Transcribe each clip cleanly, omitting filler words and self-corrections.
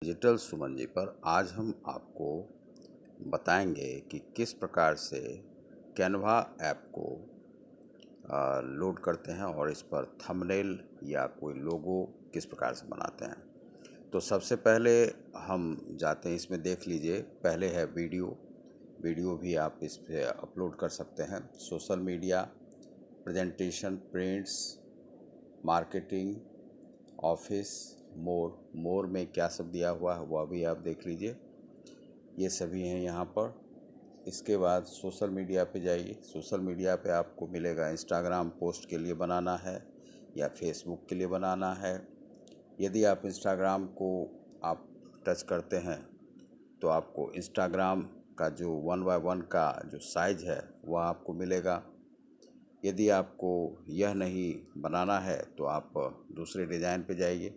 Digital Suman ji पर आज हम आपको बताएंगे कि किस प्रकार से कैनवा ऐप को लोड करते हैं और इस पर थंबनेल या कोई लोगो किस प्रकार से बनाते हैं। तो सबसे पहले हम जाते हैं, इसमें देख लीजिए, पहले है वीडियो भी आप इस पे अपलोड कर सकते हैं। Social media, presentation, prints, marketing, office, more में क्या सब दिया हुआ है वह भी आप देख लीजिए, ये सभी हैं यहाँ पर। इसके बाद सोशल मीडिया पे जाइए। सोशल मीडिया पे आपको मिलेगा इंस्टाग्राम पोस्ट के लिए बनाना है या फेसबुक के लिए बनाना है। यदि आप इंस्टाग्राम को आप टच करते हैं तो आपको इंस्टाग्राम का जो 1x1 का जो साइज है वह आपको मिलेगा। यदि आपको यह नहीं बनाना है तो आप दूसरे डिज़ाइन पे जाइए।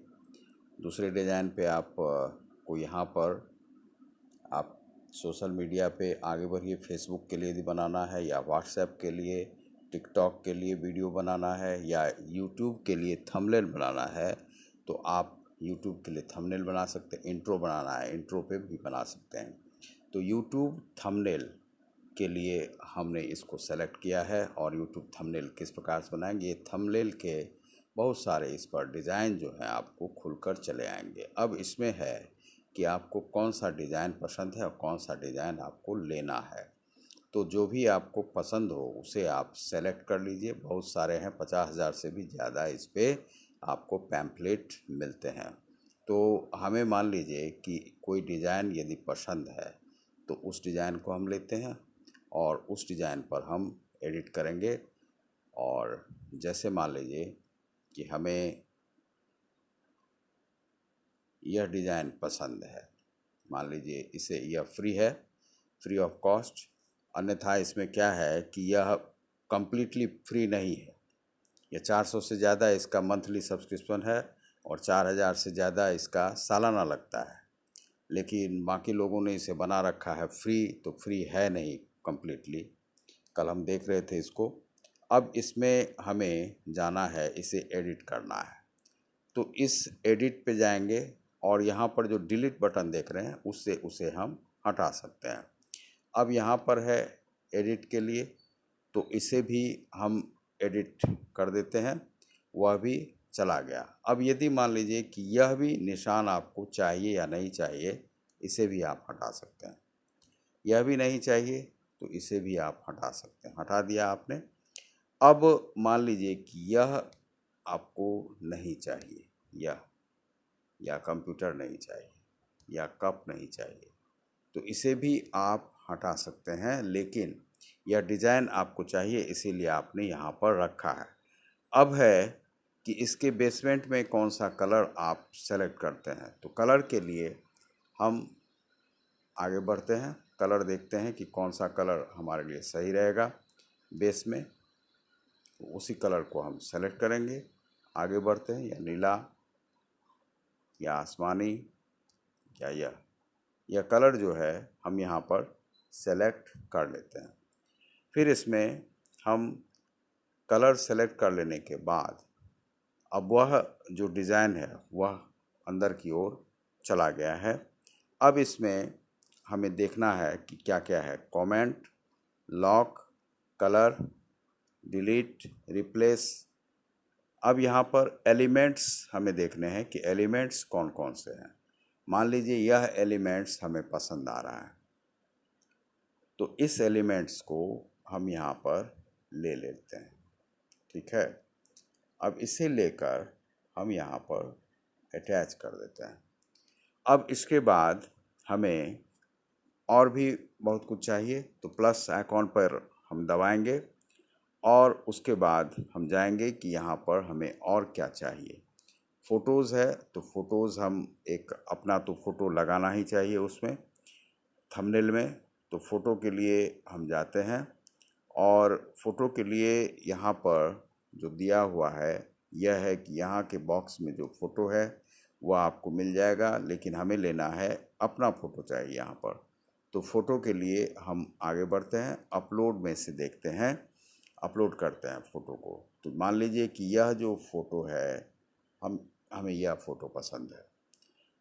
दूसरे डिज़ाइन पे आप को यहाँ पर आप सोशल मीडिया पे आगे बढ़िए। फेसबुक के लिए यदि बनाना है या व्हाट्सएप के लिए, टिकटॉक के लिए वीडियो बनाना है या यूट्यूब के लिए थंबनेल बनाना है तो आप यूट्यूब के लिए थंबनेल बना सकते हैं। इंट्रो बनाना है, इंट्रो पे भी बना सकते हैं। तो यूट्यूब थंबनेल के लिए हमने इसको सेलेक्ट किया है और यूट्यूब थंबनेल किस प्रकार से बनाएंगे, ये थंबनेल के बहुत सारे इस पर डिज़ाइन जो है आपको खुलकर चले आएंगे। अब इसमें है कि आपको कौन सा डिज़ाइन पसंद है और कौन सा डिज़ाइन आपको लेना है। तो जो भी आपको पसंद हो उसे आप सेलेक्ट कर लीजिए। बहुत सारे हैं, 50,000 से भी ज़्यादा इस पर आपको पैम्पलेट मिलते हैं। तो हमें मान लीजिए कि कोई डिज़ाइन यदि पसंद है तो उस डिज़ाइन को हम लेते हैं और उस डिज़ाइन पर हम एडिट करेंगे। और जैसे मान लीजिए कि हमें यह डिज़ाइन पसंद है, मान लीजिए इसे, यह फ्री है, फ्री ऑफ कॉस्ट। अन्यथा इसमें क्या है कि यह कम्प्लीटली फ्री नहीं है। यह 400 से ज़्यादा इसका मंथली सब्सक्रिप्शन है और 4,000 से ज़्यादा इसका सालाना लगता है। लेकिन बाकी लोगों ने इसे बना रखा है फ्री, तो फ्री है नहीं कम्प्लीटली। कल हम देख रहे थे इसको। अब इसमें हमें जाना है, इसे एडिट करना है। तो इस एडिट पे जाएंगे और यहाँ पर जो डिलीट बटन देख रहे हैं उससे उसे हम हटा सकते हैं। अब यहाँ पर है एडिट के लिए, तो इसे भी हम एडिट कर देते हैं, वह भी चला गया। अब यदि मान लीजिए कि यह भी निशान आपको चाहिए या नहीं चाहिए, इसे भी आप हटा सकते हैं। यह भी नहीं चाहिए तो इसे भी आप हटा सकते हैं, हटा दिया आपने। अब मान लीजिए कि यह आपको नहीं चाहिए, यह या कंप्यूटर नहीं चाहिए या कप नहीं चाहिए, तो इसे भी आप हटा सकते हैं। लेकिन यह डिज़ाइन आपको चाहिए, इसीलिए आपने यहाँ पर रखा है। अब है कि इसके बेसमेंट में कौन सा कलर आप सेलेक्ट करते हैं। तो कलर के लिए हम आगे बढ़ते हैं, कलर देखते हैं कि कौन सा कलर हमारे लिए सही रहेगा बेस में, तो उसी कलर को हम सेलेक्ट करेंगे। आगे बढ़ते हैं, या नीला या आसमानी या यह कलर जो है हम यहाँ पर सेलेक्ट कर लेते हैं। फिर इसमें हम कलर सेलेक्ट कर लेने के बाद अब वह जो डिज़ाइन है वह अंदर की ओर चला गया है। अब इसमें हमें देखना है कि क्या क्या है। Comment, lock, colour, delete, replace. अब यहाँ पर एलिमेंट्स हमें देखने हैं कि एलिमेंट्स कौन कौन से हैं। मान लीजिए यह एलिमेंट्स हमें पसंद आ रहा है, तो इस एलिमेंट्स को हम यहाँ पर ले लेते हैं, ठीक है। अब इसे लेकर हम यहाँ पर अटैच कर देते हैं। अब इसके बाद हमें और भी बहुत कुछ चाहिए, तो प्लस आइकॉन पर हम दबाएंगे और उसके बाद हम जाएंगे कि यहाँ पर हमें और क्या चाहिए। फ़ोटोज़ है तो फ़ोटोज़ हम एक अपना तो फ़ोटो लगाना ही चाहिए उसमें थंबनेल में। तो फ़ोटो के लिए हम जाते हैं और फ़ोटो के लिए यहाँ पर जो दिया हुआ है यह है कि यहाँ के बॉक्स में जो फ़ोटो है वह आपको मिल जाएगा, लेकिन हमें लेना है अपना फ़ोटो चाहिए यहाँ पर। तो फ़ोटो के लिए हम आगे बढ़ते हैं, अपलोड में से देखते हैं, अपलोड करते हैं फ़ोटो को। तो मान लीजिए कि यह जो फ़ोटो है हमें यह फ़ोटो पसंद है,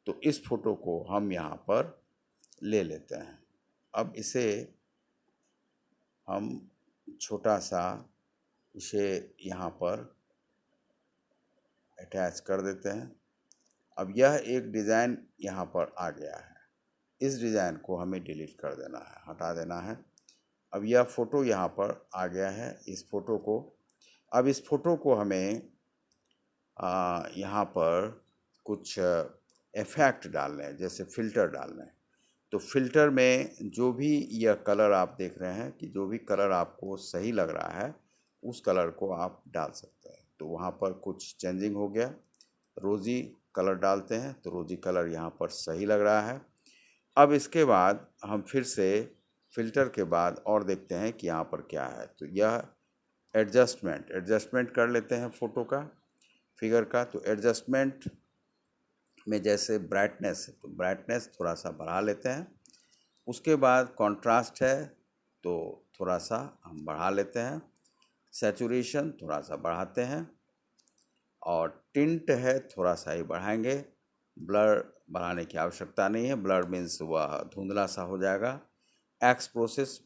तो इस फ़ोटो को हम यहाँ पर ले लेते हैं। अब इसे हम छोटा सा इसे यहाँ पर अटैच कर देते हैं। अब यह एक डिज़ाइन यहाँ पर आ गया है। इस डिज़ाइन को हमें डिलीट कर देना है, हटा देना है। अब यह फ़ोटो यहाँ पर आ गया है। इस फ़ोटो को हमें यहाँ पर कुछ इफ़ेक्ट डालने हैं, जैसे फ़िल्टर डालने हैं। तो फ़िल्टर में जो भी यह कलर आप देख रहे हैं कि जो भी कलर आपको सही लग रहा है उस कलर को आप डाल सकते हैं। तो वहाँ पर कुछ चेंजिंग हो गया, रोज़ी कलर डालते हैं तो रोज़ी कलर यहाँ पर सही लग रहा है। अब इसके बाद हम फिर से फ़िल्टर के बाद और देखते हैं कि यहाँ पर क्या है। तो यह एडजस्टमेंट कर लेते हैं फ़ोटो का, फिगर का। तो एडजस्टमेंट में जैसे ब्राइटनेस है तो ब्राइटनेस थोड़ा सा बढ़ा लेते हैं। उसके बाद कॉन्ट्रास्ट है तो थोड़ा सा हम बढ़ा लेते हैं। सैचुरेशन थोड़ा सा बढ़ाते हैं और टिंट है थोड़ा सा ही बढ़ाएंगे। ब्लर बढ़ाने की आवश्यकता नहीं है, ब्लर मीन्स वह धुंधला सा हो जाएगा। एक्स प्रोसेस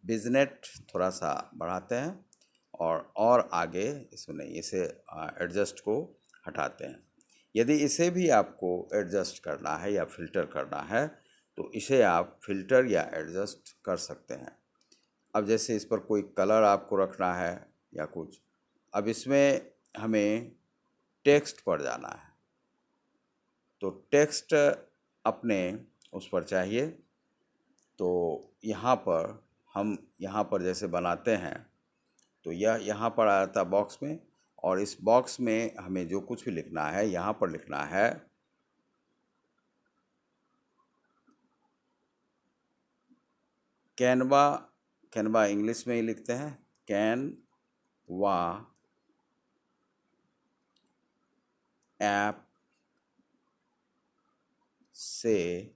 बिजनेट थोड़ा सा बढ़ाते हैं और आगे इसमें नहीं, इसे एडजस्ट को हटाते हैं। यदि इसे भी आपको एडजस्ट करना है या फिल्टर करना है तो इसे आप फिल्टर या एडजस्ट कर सकते हैं। अब जैसे इस पर कोई कलर आपको रखना है या कुछ, अब इसमें हमें टेक्स्ट पर जाना है। तो टेक्स्ट अपने उस पर चाहिए। तो यहाँ पर हम यहाँ पर जैसे बनाते हैं तो यह यहाँ पर आ जाता है बॉक्स में, और इस बॉक्स में हमें जो कुछ भी लिखना है यहाँ पर लिखना है कैनवा इंग्लिश में ही लिखते हैं, कैनवा ऐप से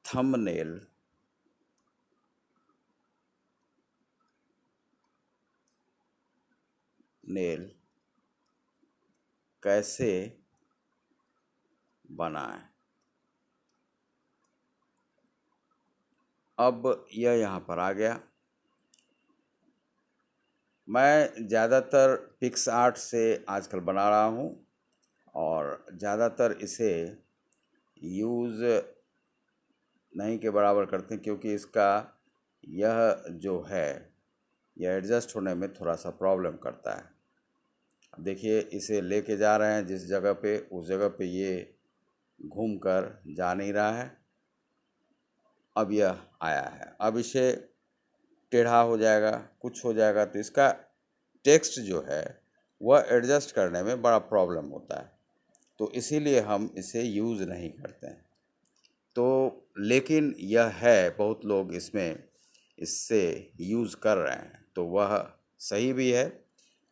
थंबनेल कैसे बनाएं। अब यह यहाँ पर आ गया। मैं ज़्यादातर पिक्सआर्ट से आजकल बना रहा हूँ और ज़्यादातर इसे यूज़ नहीं के बराबर करते हैं, क्योंकि इसका यह जो है यह एडजस्ट होने में थोड़ा सा प्रॉब्लम करता है। अब देखिए इसे लेके जा रहे हैं जिस जगह पे, उस जगह पे ये घूमकर जा नहीं रहा है। अब यह आया है, अब इसे टेढ़ा हो जाएगा, कुछ हो जाएगा, तो इसका टेक्स्ट जो है वह एडजस्ट करने में बड़ा प्रॉब्लम होता है। तो इसीलिए हम इसे यूज़ नहीं करते हैं। तो लेकिन यह है, बहुत लोग इससे यूज़ कर रहे हैं तो वह सही भी है।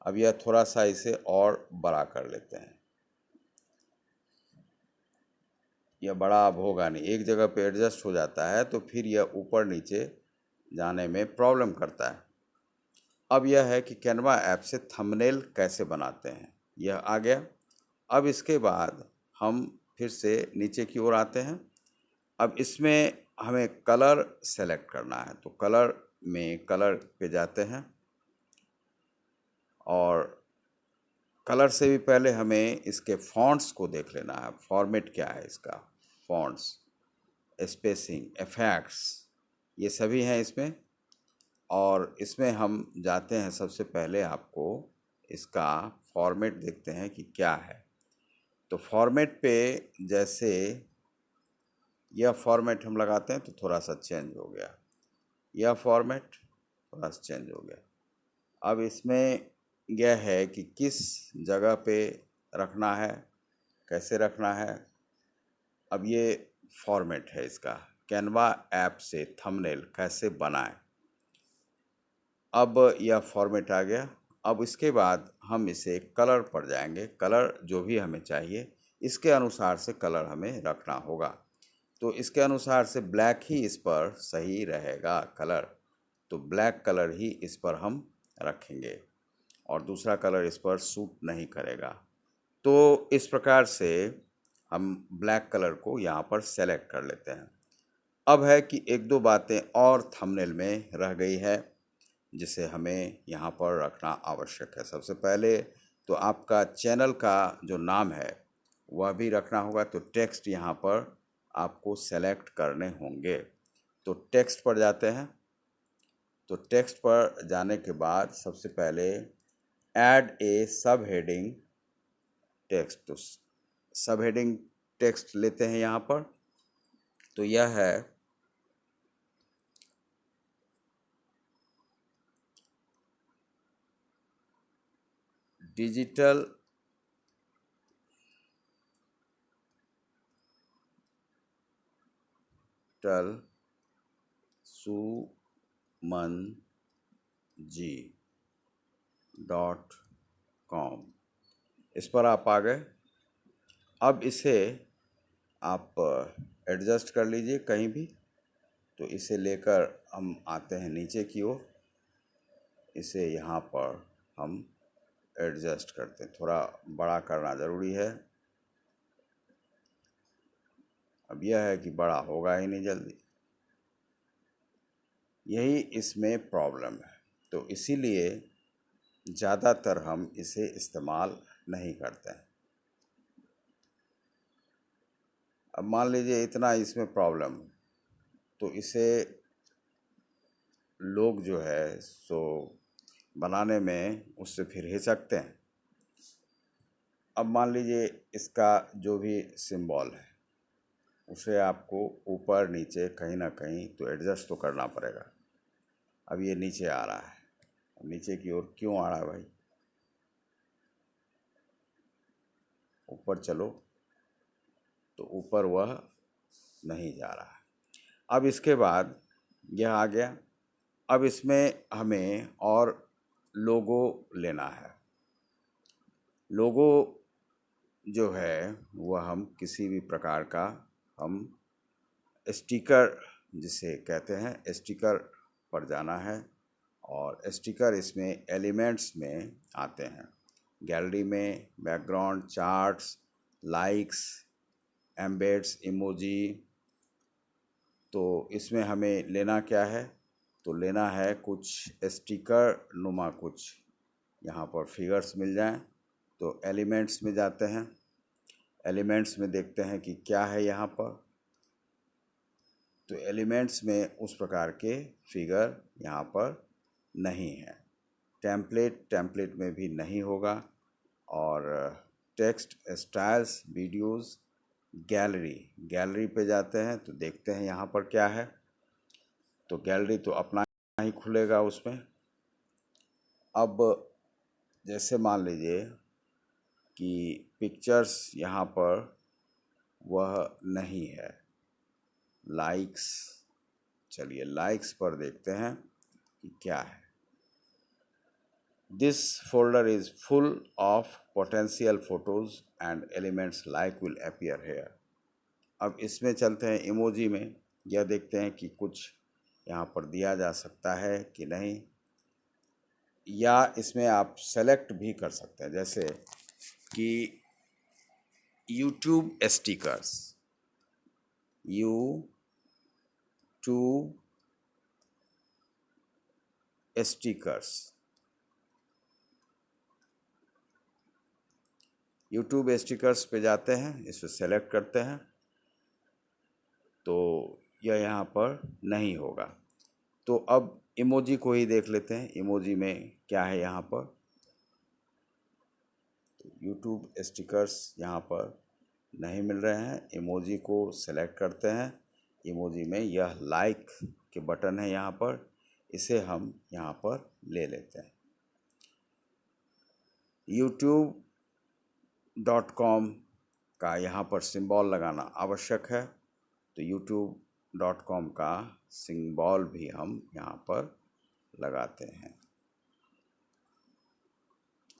अब यह थोड़ा सा इसे और बड़ा कर लेते हैं। यह बड़ा अब होगा नहीं, एक जगह पे एडजस्ट हो जाता है तो फिर यह ऊपर नीचे जाने में प्रॉब्लम करता है। अब यह है कि कैनवा ऐप से थंबनेल कैसे बनाते हैं, यह आ गया। अब इसके बाद हम फिर से नीचे की ओर आते हैं। अब इसमें हमें कलर सेलेक्ट करना है, तो कलर में कलर पे जाते हैं और कलर से भी पहले हमें इसके फॉन्ट्स को देख लेना है, फॉर्मेट क्या है इसका, फॉन्ट्स, स्पेसिंग, इफेक्ट्स, ये सभी हैं इसमें। और इसमें हम जाते हैं, सबसे पहले आपको इसका फॉर्मेट देखते हैं कि क्या है। तो फॉर्मेट पे जैसे यह फॉर्मेट हम लगाते हैं तो थोड़ा सा चेंज हो गया, यह फॉर्मेट थोड़ा सा चेंज हो गया। अब इसमें यह है कि किस जगह पे रखना है, कैसे रखना है। अब ये फॉर्मेट है इसका, कैनवा ऐप से थंबनेल कैसे बनाएं। अब यह फॉर्मेट आ गया। अब इसके बाद हम इसे कलर पर जाएंगे, कलर जो भी हमें चाहिए इसके अनुसार से कलर हमें रखना होगा। तो इसके अनुसार से ब्लैक ही इस पर सही रहेगा कलर, तो ब्लैक कलर ही इस पर हम रखेंगे। और दूसरा कलर इस पर सूट नहीं करेगा। तो इस प्रकार से हम ब्लैक कलर को यहाँ पर सेलेक्ट कर लेते हैं। अब है कि एक दो बातें और थंबनेल में रह गई है जिसे हमें यहाँ पर रखना आवश्यक है। सबसे पहले तो आपका चैनल का जो नाम है वह भी रखना होगा, तो टेक्स्ट यहाँ पर आपको सेलेक्ट करने होंगे। तो टेक्स्ट पर जाते हैं। तो टेक्स्ट पर जाने के बाद सबसे पहले ऐड ए सब हेडिंग टेक्स्ट, तो सब हेडिंग टेक्स्ट लेते हैं यहाँ पर। तो यह है डिजिटल सुमन जी .com, इस पर आप आ गए। अब इसे आप एडजस्ट कर लीजिए कहीं भी। तो इसे लेकर हम आते हैं नीचे की ओर, इसे यहाँ पर हम एडजस्ट करते हैं। थोड़ा बड़ा करना ज़रूरी है। अब यह है कि बड़ा होगा ही नहीं जल्दी, यही इसमें प्रॉब्लम है। तो इसीलिए ज़्यादातर हम इसे इस्तेमाल नहीं करते हैं। अब मान लीजिए इतना इसमें प्रॉब्लम, तो इसे लोग जो है सो बनाने में उससे फिर हिचकते हैं। अब मान लीजिए इसका जो भी सिंबल है उसे आपको ऊपर नीचे कहीं ना कहीं तो एडजस्ट तो करना पड़ेगा। अब ये नीचे आ रहा है, नीचे की ओर क्यों आ रहा है भाई? ऊपर चलो, तो ऊपर वह नहीं जा रहा है। अब इसके बाद यह आ गया। अब इसमें हमें और लोगो लेना है। लोगो जो है वह हम किसी भी प्रकार का हम स्टिकर जिसे कहते हैं स्टिकर पर जाना है, और स्टिकर इसमें एलिमेंट्स में आते हैं। गैलरी में बैकग्राउंड, चार्ट्स, लाइक्स, एम्बेड्स, इमोजी। तो इसमें हमें लेना क्या है? तो लेना है कुछ स्टिकर नुमा कुछ, यहाँ पर फिगर्स मिल जाएं। तो एलिमेंट्स में जाते हैं। एलिमेंट्स में देखते हैं कि क्या है यहाँ पर। तो एलिमेंट्स में उस प्रकार के फिगर यहाँ पर नहीं है। टेम्पलेट में भी नहीं होगा। और टेक्स्ट, स्टाइल्स, वीडियोस, गैलरी पे जाते हैं तो देखते हैं यहाँ पर क्या है। तो गैलरी तो अपना ही खुलेगा उसमें। अब जैसे मान लीजिए कि पिक्चर्स यहाँ पर वह नहीं है। लाइक्स, चलिए लाइक्स पर देखते हैं कि क्या है। This folder is full of potential photos and elements like will appear here. अब इसमें चलते हैं इमोजी में। यह देखते हैं कि कुछ यहाँ पर दिया जा सकता है कि नहीं, या इसमें आप सेलेक्ट भी कर सकते हैं। जैसे कि यूट्यूब स्टिकर्स, यूट्यूब स्टिकर्स पे जाते हैं, इसे सेलेक्ट करते हैं। तो यह यहाँ पर नहीं होगा। तो अब इमोजी को ही देख लेते हैं, इमोजी में क्या है यहाँ पर। तो यूट्यूब स्टिकर्स यहाँ पर नहीं मिल रहे हैं। इमोजी को सेलेक्ट करते हैं। इमोजी में यह लाइक के बटन है यहाँ पर, इसे हम यहाँ पर ले लेते हैं। youtube.com का यहाँ पर सिंबल लगाना आवश्यक है। तो youtube.com का सिंबल भी हम यहाँ पर लगाते हैं।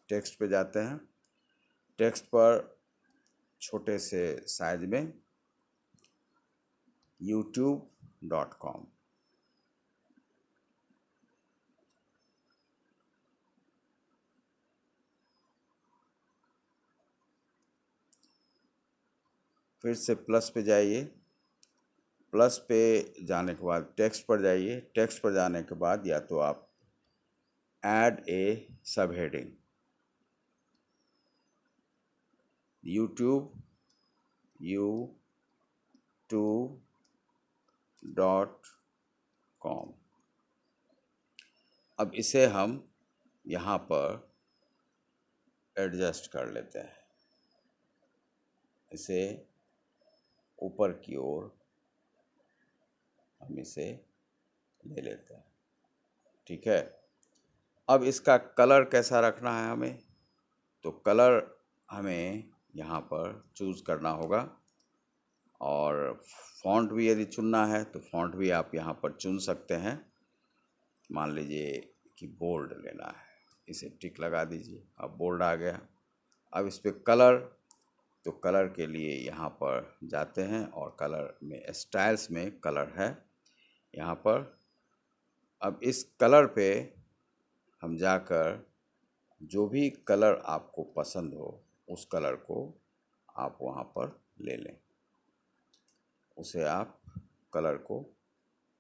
टेक्स्ट पे जाते हैं। टेक्स्ट पर छोटे से साइज में youtube.com, फिर से प्लस पे जाइए, प्लस पे जाने के बाद टेक्स्ट पर जाइए, टेक्स्ट पर जाने के बाद या तो आप ऐड ए सब हेडिंग, यूट्यूब u2.com। अब इसे हम यहाँ पर एडजस्ट कर लेते हैं, इसे ऊपर की ओर हम इसे ले लेते हैं। ठीक है, अब इसका कलर कैसा रखना है हमें, तो कलर हमें यहाँ पर चूज़ करना होगा, और फ़ॉन्ट भी यदि चुनना है तो फ़ॉन्ट भी आप यहाँ पर चुन सकते हैं। मान लीजिए कि बोल्ड लेना है, इसे टिक लगा दीजिए, अब बोल्ड आ गया। अब इस पर कलर, तो कलर के लिए यहाँ पर जाते हैं और कलर में स्टाइल्स में कलर है यहाँ पर। अब इस कलर पे हम जाकर जो भी कलर आपको पसंद हो उस कलर को आप वहाँ पर ले लें, उसे आप कलर को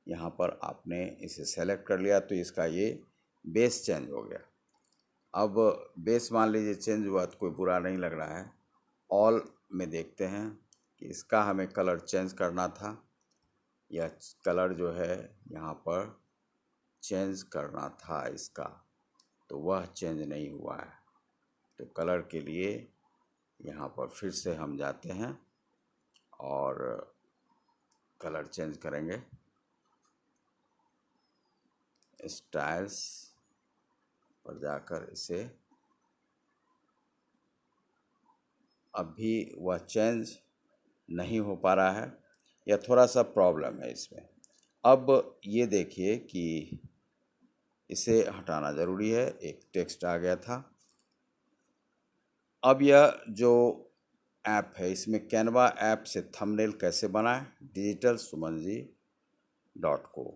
यहाँ पर आपने इसे सेलेक्ट कर लिया तो इसका ये बेस चेंज हो गया। अब बेस मान लीजिए चेंज हुआ तो कोई बुरा नहीं लग रहा है। ऑल में देखते हैं कि इसका हमें कलर चेंज करना था, यह कलर जो है यहाँ पर चेंज करना था इसका, तो वह चेंज नहीं हुआ है। तो कलर के लिए यहाँ पर फिर से हम जाते हैं और कलर चेंज करेंगे, स्टाइल्स पर जाकर इसे, अब भी वह चेंज नहीं हो पा रहा है या थोड़ा सा प्रॉब्लम है इसमें। अब ये देखिए कि इसे हटाना ज़रूरी है, एक टेक्स्ट आ गया था। अब यह जो ऐप है इसमें कैनवा ऐप से थंबनेल कैसे बनाएं, digitalsumanji.co,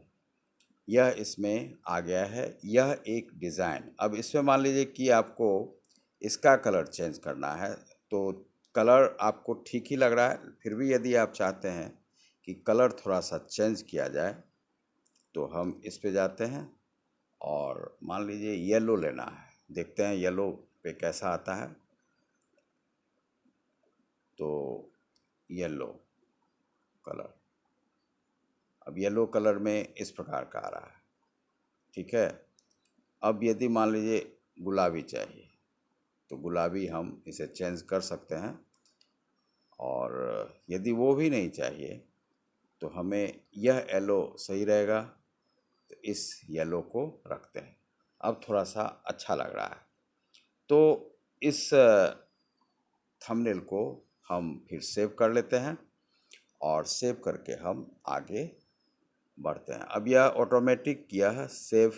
यह इसमें आ गया है। यह एक डिज़ाइन, अब इसमें मान लीजिए कि आपको इसका कलर चेंज करना है तो कलर आपको ठीक ही लग रहा है, फिर भी यदि आप चाहते हैं कि कलर थोड़ा सा चेंज किया जाए तो हम इस पे जाते हैं और मान लीजिए येलो लेना है, देखते हैं येलो पे कैसा आता है। तो येलो कलर, अब येलो कलर में इस प्रकार का आ रहा है। ठीक है, अब यदि मान लीजिए गुलाबी चाहिए तो गुलाबी हम इसे चेंज कर सकते हैं, और यदि वो भी नहीं चाहिए तो हमें यह येलो सही रहेगा तो इस येलो को रखते हैं। अब थोड़ा सा अच्छा लग रहा है, तो इस थंबनेल को हम फिर सेव कर लेते हैं और सेव करके हम आगे बढ़ते हैं। अब यह ऑटोमेटिक यह सेव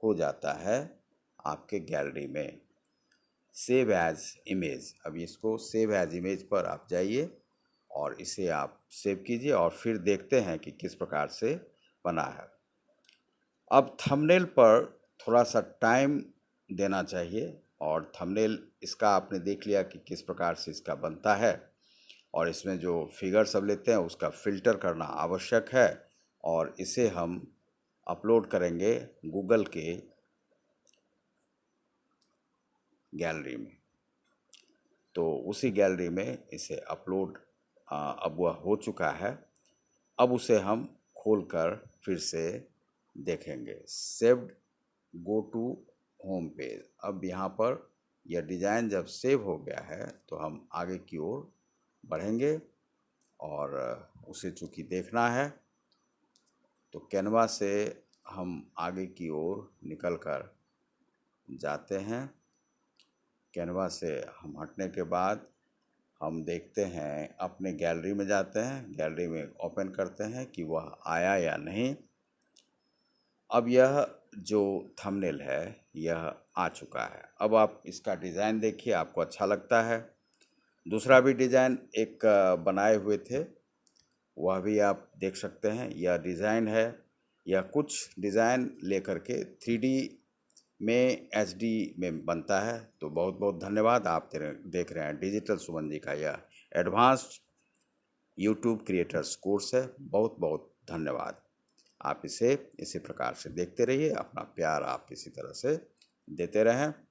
हो जाता है आपके गैलरी में, सेव एज इमेज। अब इसको सेव एज इमेज पर आप जाइए और इसे आप सेव कीजिए और फिर देखते हैं कि किस प्रकार से बना है। अब थंबनेल पर थोड़ा सा टाइम देना चाहिए, और थंबनेल इसका आपने देख लिया कि किस प्रकार से इसका बनता है, और इसमें जो फिगर सब लेते हैं उसका फ़िल्टर करना आवश्यक है, और इसे हम अपलोड करेंगे गूगल के गैलरी में। तो उसी गैलरी में इसे अपलोड अब वह हो चुका है। अब उसे हम खोलकर फिर से देखेंगे, saved, go to home page. अब यहाँ पर यह डिज़ाइन जब सेव हो गया है तो हम आगे की ओर बढ़ेंगे, और उसे चूँकि देखना है तो कैनवा से हम आगे की ओर निकल कर जाते हैं। कैनवा से हम हटने के बाद हम देखते हैं, अपने गैलरी में जाते हैं, गैलरी में ओपन करते हैं कि वह आया या नहीं। अब यह जो थंबनेल है यह आ चुका है। अब आप इसका डिज़ाइन देखिए, आपको अच्छा लगता है। दूसरा भी डिज़ाइन एक बनाए हुए थे, वह भी आप देख सकते हैं। यह डिज़ाइन है, यह कुछ डिज़ाइन लेकर के 3D में HD में बनता है। तो बहुत बहुत धन्यवाद। आप देख रहे हैं डिजिटल सुमन जी का यह एडवांस्ड यूट्यूब क्रिएटर्स कोर्स है। बहुत बहुत धन्यवाद। आप इसे इसी प्रकार से देखते रहिए, अपना प्यार आप इसी तरह से देते रहें।